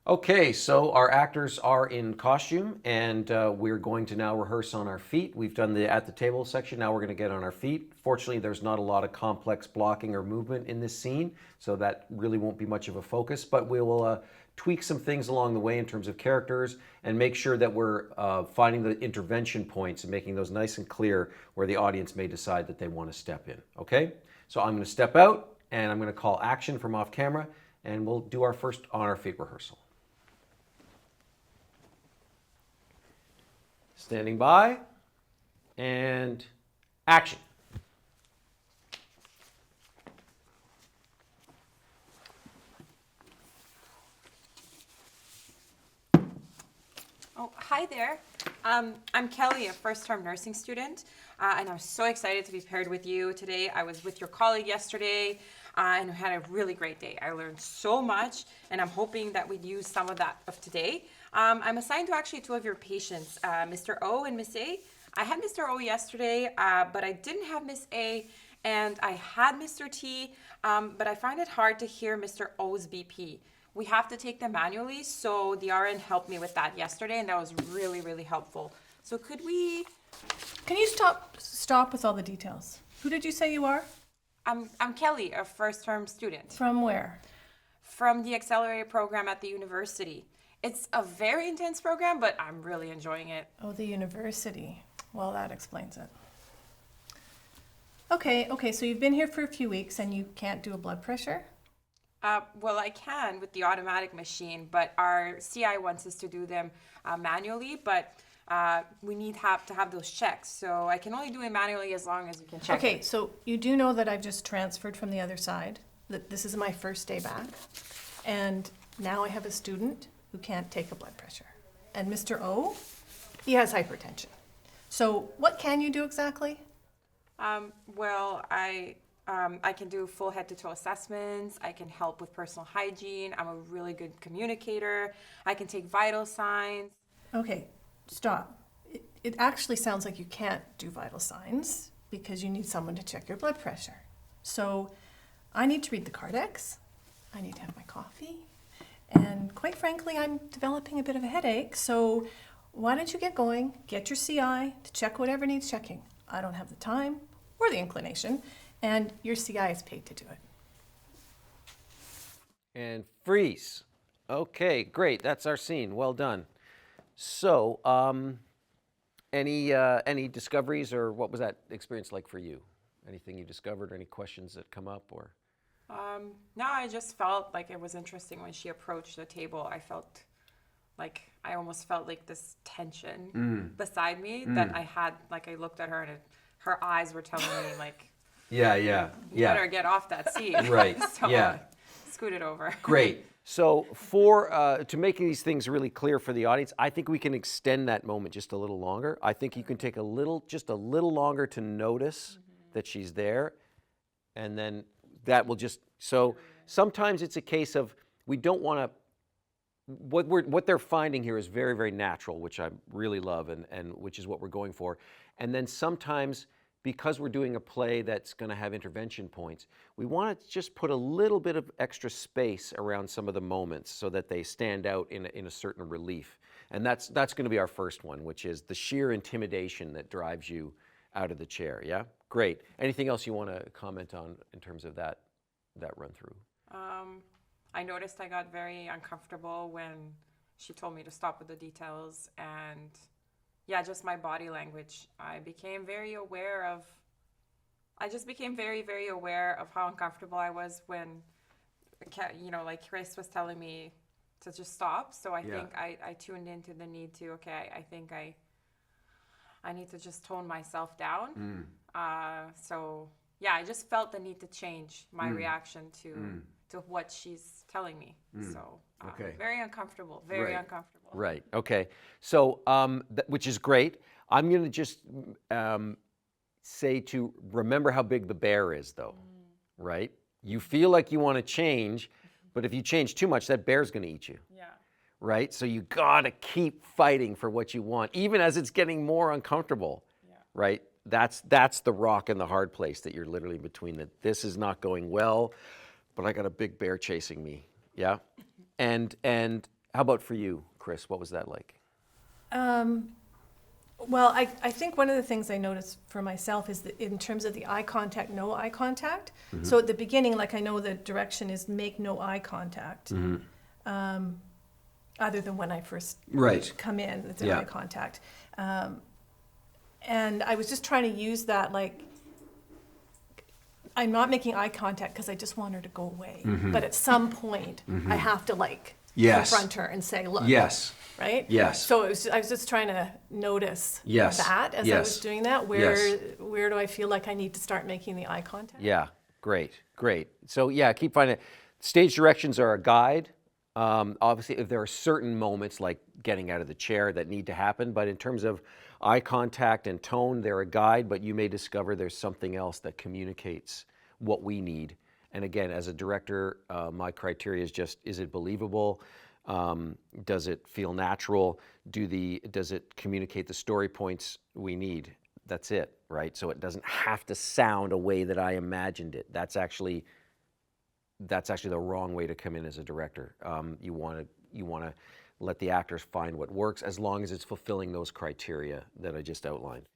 Okay, so our actors are in costume, and we're going to now rehearse on our feet. We've done the at the table section. Now we're going to get on our feet. Fortunately, there's not a lot of complex blocking or movement in this scene, so that really won't be much of a focus. But we will tweak some things along the way in terms of characters and make sure that we're finding the intervention points and making those nice and clear where the audience may decide that they want to step in. Okay, so I'm going to step out, and I'm going to call action from off camera, and we'll do our first on our feet rehearsal. Standing by, and action. Oh, hi there. I'm Kelly, a first-term nursing student, and I'm so excited to be paired with you today. I was with your colleague yesterday, and we had a really great day. I learned so much, and I'm hoping that we'd use some of that of today. I'm assigned to actually two of your patients, Mr. O and Miss A. I had Mr. O yesterday, but I didn't have Miss A, and I had Mr. T, but I find it hard to hear Mr. O's BP. We have to take them manually, so the RN helped me with that yesterday, and that was really, really helpful. So could we? Can you stop with all the details? Who did you say you are? I'm Kelly, a first-term student From where? from the accelerated program at the university. It's a very intense program, but I'm really enjoying it. Oh, the university. Well, that explains it. Okay, so you've been here for a few weeks and you can't do a blood pressure? Well, I can with the automatic machine, but our CI wants us to do them manually, but we need to have those checks. So I can only do it manually as long as you can check Okay, it. so you do know that I've just transferred from the other side, that this is my first day back, and now I have a student who can't take a blood pressure. And Mr. O, he has hypertension. So what can you do exactly? Well, I can do full head to toe assessments. I can help with personal hygiene. I'm a really good communicator. I can take vital signs. Okay, stop. It actually sounds like you can't do vital signs because you need someone to check your blood pressure. So I need to read the Cardex. I need to have my coffee. And quite frankly, I'm developing a bit of a headache. So why don't you get going, get your CI to check whatever needs checking. I don't have the time or the inclination, and your CI is paid to do it. And freeze. Okay, great. That's our scene. Well done. So, any discoveries, or what was that experience like for you? Anything you discovered, or any questions that come up, or? No, I just felt like it was interesting when she approached the table. I almost felt like this tension beside me that I had. Like I looked at her and her eyes were telling me like, Yeah, you better get off that seat. Right, So yeah. I scooted over. Great. So to make these things really clear for the audience, I think we can extend that moment just a little longer. I think you can take just a little longer to notice that she's there, and then that will so sometimes it's a case of we don't want to, what they're finding here is very, very natural, which I really love, and which is what we're going for. And then sometimes, because we're doing a play that's going to have intervention points, we want to just put a little bit of extra space around some of the moments so that they stand out in a certain relief. And that's going to be our first one, which is the sheer intimidation that drives you out of the chair. Yeah? Great. Anything else you want to comment on in terms of that run through? I noticed I got very uncomfortable when she told me to stop with the details, and yeah, just my body language. I just became very, very aware of how uncomfortable I was when, like Chris was telling me to just stop. So I think I tuned into the need to, I think I need to just tone myself down. So yeah, I just felt the need to change my reaction to what she's telling me. So Okay. very uncomfortable, very uncomfortable. Right. Okay. So, which is great. I'm going to just say to remember how big the bear is, though. Right? You feel like you want to change, but if you change too much, that bear's going to eat you. Yeah. Right? So you got to keep fighting for what you want, even as it's getting more uncomfortable. Yeah. Right? That's the rock and the hard place that you're literally between. That this is not going well, but I got a big bear chasing me. Yeah. And How about for you, Chris? What was that like? Well, I think one of the things I noticed for myself is that in terms of the eye contact, no eye contact. So at the beginning, like I know the direction is make no eye contact, other than when I first Right. come in, it's Yeah. eye contact. And I was just trying to use that, like, I'm not making eye contact because I just want her to go away. But at some point, I have to like Yes. confront her and say, look, Yes. right? Yes. So I was just trying to notice Yes. that as I Yes. was doing that. Where do I feel like I need to start making the eye contact? Yeah, great. So yeah, keep finding it. Stage directions are a guide. Obviously, if there are certain moments like getting out of the chair that need to happen, but in terms of eye contact and tone, they're a guide, but you may discover there's something else that communicates what we need. And again, as a director, my criteria is just, is it believable? Does it feel natural? Does it communicate the story points we need? That's it, right? So it doesn't have to sound a way that I imagined it. That's actually the wrong way to come in as a director. You want to let the actors find what works as long as it's fulfilling those criteria that I just outlined.